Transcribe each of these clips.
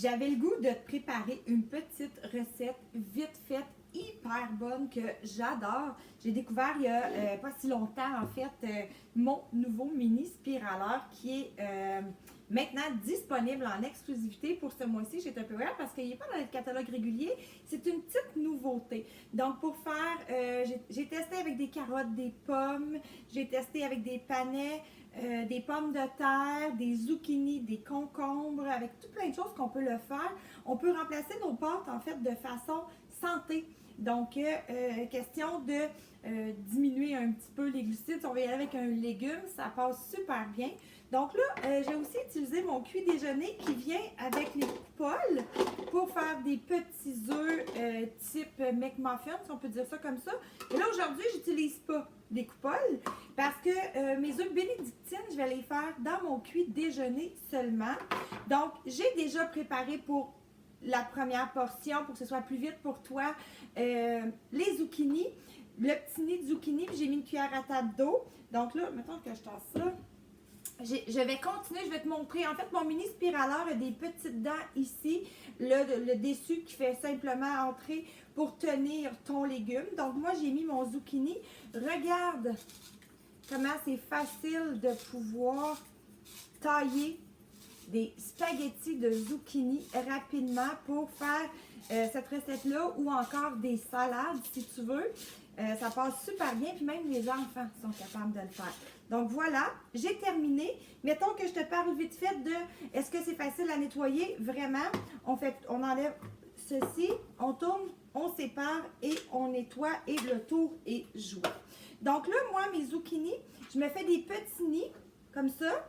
J'avais le goût de te préparer une petite recette vite faite, hyper bonne, que j'adore. J'ai découvert il y a pas si longtemps, en fait, mon nouveau mini spiraleur qui est maintenant disponible en exclusivité pour ce mois-ci chez Tupperware parce qu'il n'est pas dans le catalogue régulier. C'est une petite nouveauté. Donc, pour faire, j'ai testé avec des carottes, des pommes, j'ai testé avec des panais, des pommes de terre, des zucchini, des concombres, avec tout plein de choses qu'on peut le faire. On peut remplacer nos pâtes, en fait, de façon santé. Donc, question de diminuer un petit peu les glucides. Si on va y aller avec un légume, ça passe super bien. Donc là, j'ai aussi utilisé mon cuit déjeuner qui vient avec les coupoles pour faire des petits œufs type McMuffin, si on peut dire ça comme ça. Et là, aujourd'hui, j'utilise pas des coupoles parce que mes œufs bénédictines, je vais les faire dans mon cuit déjeuner seulement. Donc, j'ai déjà préparé pour la première portion pour que ce soit plus vite pour toi les zucchini, le petit nid de zucchini, puis j'ai mis une cuillère à table d'eau. Donc là, mettons que je tasse ça. Je vais continuer, je vais te montrer. En fait, mon mini spiraleur a des petites dents ici. Le dessus qui fait simplement entrer pour tenir ton légume. Donc, moi, j'ai mis mon zucchini. Regarde comment c'est facile de pouvoir tailler des spaghettis de zucchini rapidement pour faire cette recette-là ou encore des salades, si tu veux. Ça passe super bien, puis même les enfants sont capables de le faire. Donc voilà, j'ai terminé. Mettons que je te parle vite fait de est-ce que c'est facile à nettoyer? Vraiment, on enlève ceci, on tourne, on sépare et on nettoie et le tour est joué. Donc là, moi, mes zucchini, je me fais des petits nids comme ça.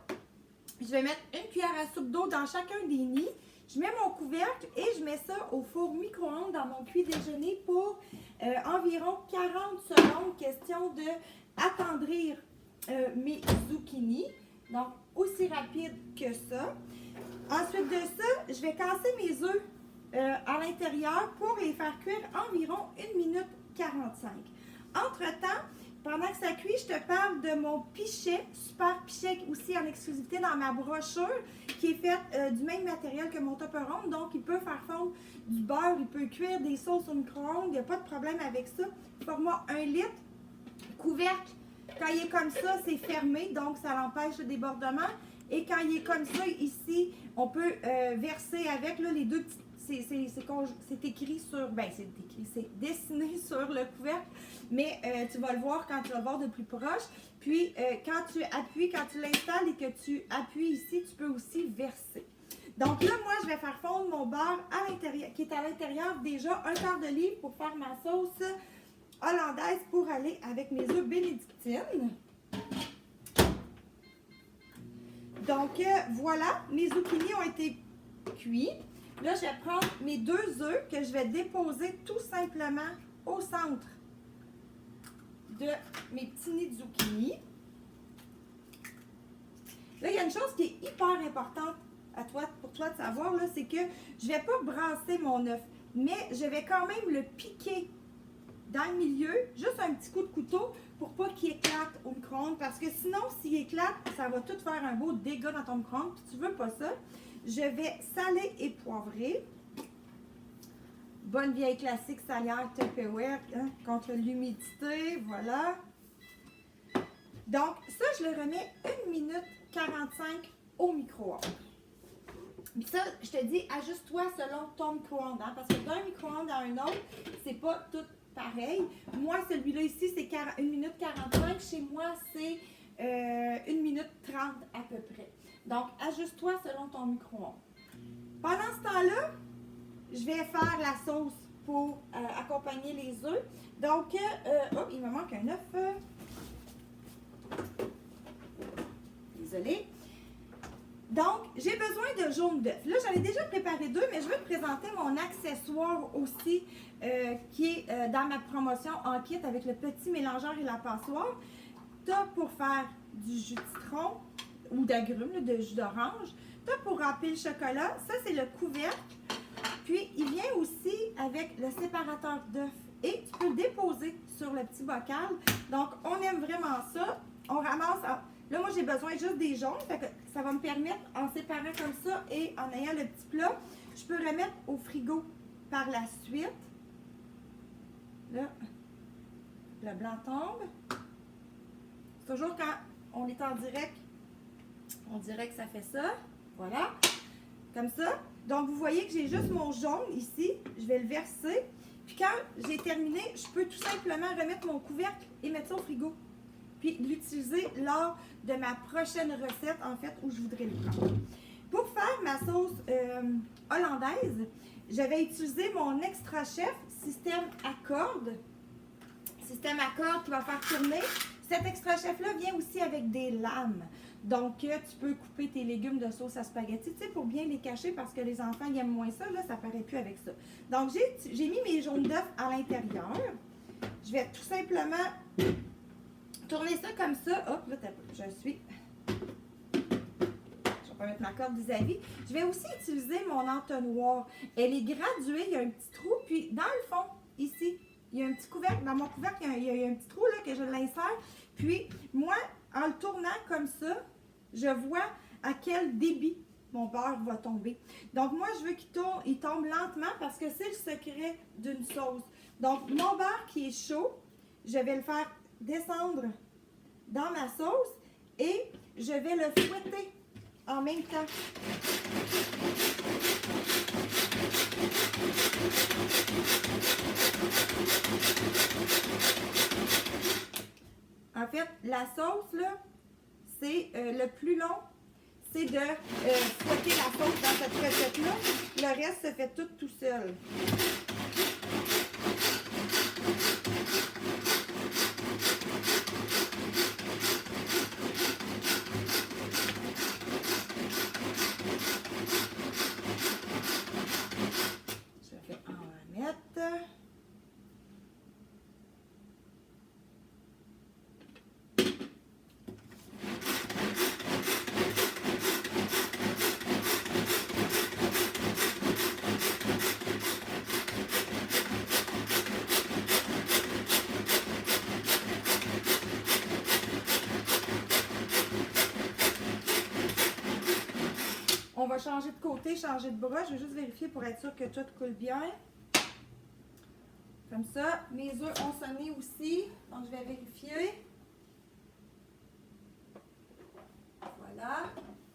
Je vais mettre une cuillère à soupe d'eau dans chacun des nids. Je mets mon couvercle et je mets ça au four micro-ondes dans mon cuit déjeuner pour environ 40 secondes. Question de attendrir mes zucchini. Donc, aussi rapide que ça. Ensuite de ça, je vais casser mes œufs à l'intérieur pour les faire cuire environ 1 minute 45. Entre-temps, pendant que ça cuit, je te parle de mon pichet, super pichet aussi en exclusivité dans ma brochure, qui est fait du même matériel que mon Tupperware. Donc, il peut faire fondre du beurre, il peut cuire des sauces au micro-ondes, il n'y a pas de problème avec ça. Format 1 litre, couvercle, quand il est comme ça, c'est fermé, donc ça l'empêche le débordement. Et quand il est comme ça, ici, on peut verser avec là, les deux petites. C'est écrit sur, c'est dessiné sur le couvercle, mais tu vas le voir quand tu vas le voir de plus proche. Puis, quand tu appuies, quand tu l'installes et que tu appuies ici, tu peux aussi verser. Donc là, moi, je vais faire fondre mon beurre à l'intérieur, qui est à l'intérieur déjà un quart de livre pour faire ma sauce hollandaise pour aller avec mes œufs bénédictines. Donc, voilà, mes zucchini ont été cuits. Là, je vais prendre mes 2 œufs que je vais déposer tout simplement au centre de mes petits nids de zucchini. Là, il y a une chose qui est hyper importante pour toi de savoir, c'est que je ne vais pas brasser mon œuf, mais je vais quand même le piquer dans le milieu, juste un petit coup de couteau pour pas qu'il éclate au micro-ondes, parce que sinon, s'il éclate, ça va tout faire un beau dégât dans ton micro-ondes, puis tu veux pas ça. Je vais saler et poivrer. Bonne vieille classique salière Tupperware contre l'humidité, voilà. Donc, ça, je le remets 1 minute 45 au micro-ondes. Puis ça, je te dis, ajuste-toi selon ton micro-ondes, parce que d'un micro-ondes à un autre, c'est pas tout pareil. Moi, celui-là ici, c'est 1 minute 45. Chez moi, c'est 1 minute 30 à peu près. Donc, ajuste-toi selon ton micro-ondes. Pendant ce temps-là, je vais faire la sauce pour accompagner les œufs. Donc, il me manque un œuf. Désolée. Donc, j'ai besoin de jaune d'œuf. Là, j'en ai déjà préparé 2, mais je vais te présenter mon accessoire aussi qui est dans ma promotion en kit avec le petit mélangeur et la passoire. Tu as pour faire du jus de citron ou d'agrumes, de jus d'orange. Tu as pour râper le chocolat. Ça, c'est le couvercle. Puis, il vient aussi avec le séparateur d'œufs. Et tu peux le déposer sur le petit bocal. Donc, on aime vraiment ça. On ramasse... Là, Là, moi, j'ai besoin juste des jaunes. Fait que ça va me permettre, en séparant comme ça et en ayant le petit plat, je peux remettre au frigo par la suite. Là, le blanc tombe. Toujours quand on est en direct, on dirait que ça fait ça. Voilà. Comme ça. Donc, vous voyez que j'ai juste mon jaune ici. Je vais le verser. Puis quand j'ai terminé, je peux tout simplement remettre mon couvercle et mettre ça au frigo. Puis l'utiliser lors de ma prochaine recette, en fait, où je voudrais le prendre. Pour faire ma sauce hollandaise, je vais utiliser mon Extra Chef système à cordes. Système à cordes qui va faire tourner. Cet Extra Chef-là vient aussi avec des lames. Donc, tu peux couper tes légumes de sauce à spaghetti, tu sais, pour bien les cacher parce que les enfants ils aiment moins ça. Là, ça paraît plus avec ça. Donc, j'ai mis mes jaunes d'œufs à l'intérieur. Je vais tout simplement tourner ça comme ça. Hop, là, je suis... Je vais pas mettre ma corde vis-à-vis. Je vais aussi utiliser mon entonnoir. Elle est graduée, il y a un petit trou. Puis, dans le fond, ici, il y a un petit couvercle. Dans mon couvercle, il y a un petit trou là, que je l'insère. Puis, moi, en le tournant comme ça, je vois à quel débit mon beurre va tomber. Donc, moi, je veux qu'il tombe lentement parce que c'est le secret d'une sauce. Donc, mon beurre qui est chaud, je vais le faire descendre dans ma sauce et je vais le fouetter en même temps. En fait, la sauce, là, c'est le plus long, c'est de fouetter la sauce dans cette recette-là. Le reste se fait tout seul. Je vais en mettre. On va changer de côté, changer de bras. Je vais juste vérifier pour être sûr que tout coule bien. Comme ça. Mes œufs ont sonné aussi. Donc, je vais vérifier. Voilà.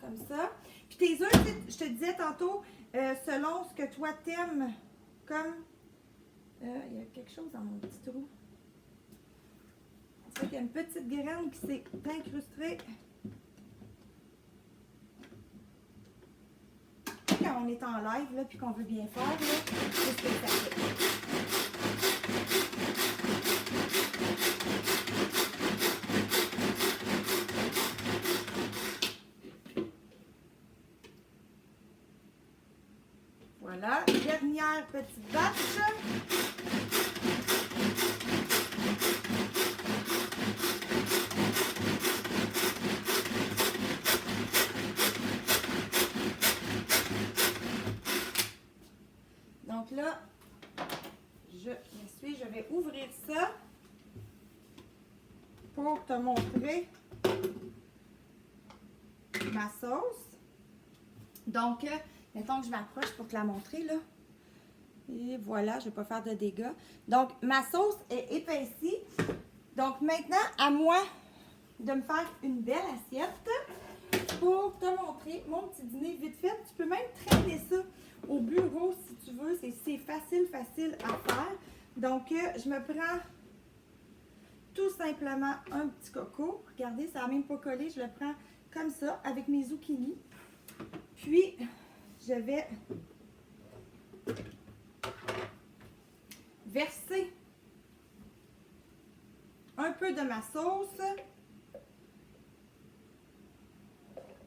Comme ça. Puis tes œufs, je te disais tantôt, selon ce que toi t'aimes, comme... il y a quelque chose dans mon petit trou. On dirait qu'il y a une petite graine qui s'est incrustée. Quand on est en live, là, puis qu'on veut bien faire, là, c'est ce que ça fait. Voilà, dernière petite batch. Donc là, je vais ouvrir ça pour te montrer ma sauce. Donc, mettons que je m'approche pour te la montrer, là. Et voilà, je ne vais pas faire de dégâts. Donc, ma sauce est épaissie. Donc, maintenant, à moi de me faire une belle assiette pour te montrer mon petit dîner vite fait. Tu peux même traîner ça au bureau si tu veux. C'est facile à faire. Donc, je me prends tout simplement un petit coco. Regardez, ça n'a même pas collé. Je le prends comme ça avec mes zucchini. Puis, je vais verser un peu de ma sauce.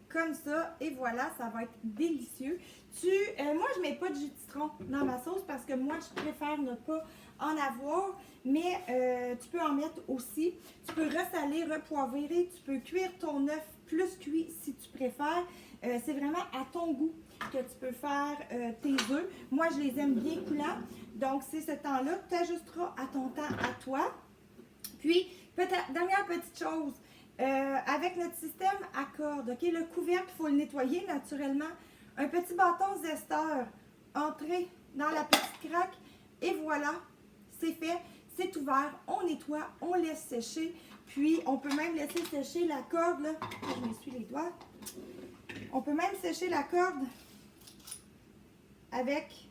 Comme ça, et voilà, ça va être délicieux. Moi, je ne mets pas de jus de citron dans ma sauce parce que moi, je préfère ne pas en avoir, mais tu peux en mettre aussi. Tu peux ressaler, repoivrer, tu peux cuire ton œuf plus cuit si tu préfères. C'est vraiment à ton goût que tu peux faire tes œufs. Moi, je les aime bien coulants, donc c'est ce temps-là. Tu ajusteras à ton temps, à toi. Puis, dernière petite chose, Avec notre système à cordes, ok, le couvercle, il faut le nettoyer naturellement. Un petit bâton zesteur, entré dans la petite craque, et voilà, c'est fait, c'est ouvert, on nettoie, on laisse sécher, puis on peut même laisser sécher la corde, là, je m'essuie les doigts, on peut même sécher la corde avec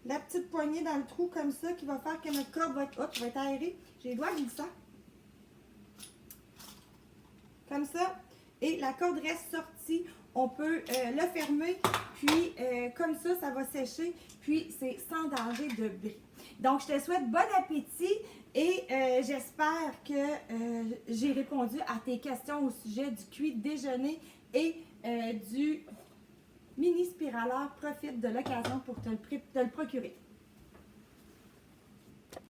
la petite poignée dans le trou comme ça, qui va faire que notre corde va être aérée, j'ai les doigts glissants. Comme ça, et la corde reste sortie. On peut le fermer, puis comme ça va sécher, puis c'est sans danger de bris. Donc, je te souhaite bon appétit et j'espère que j'ai répondu à tes questions au sujet du cuit déjeuner et du mini spiraleur. Profite de l'occasion pour te le procurer.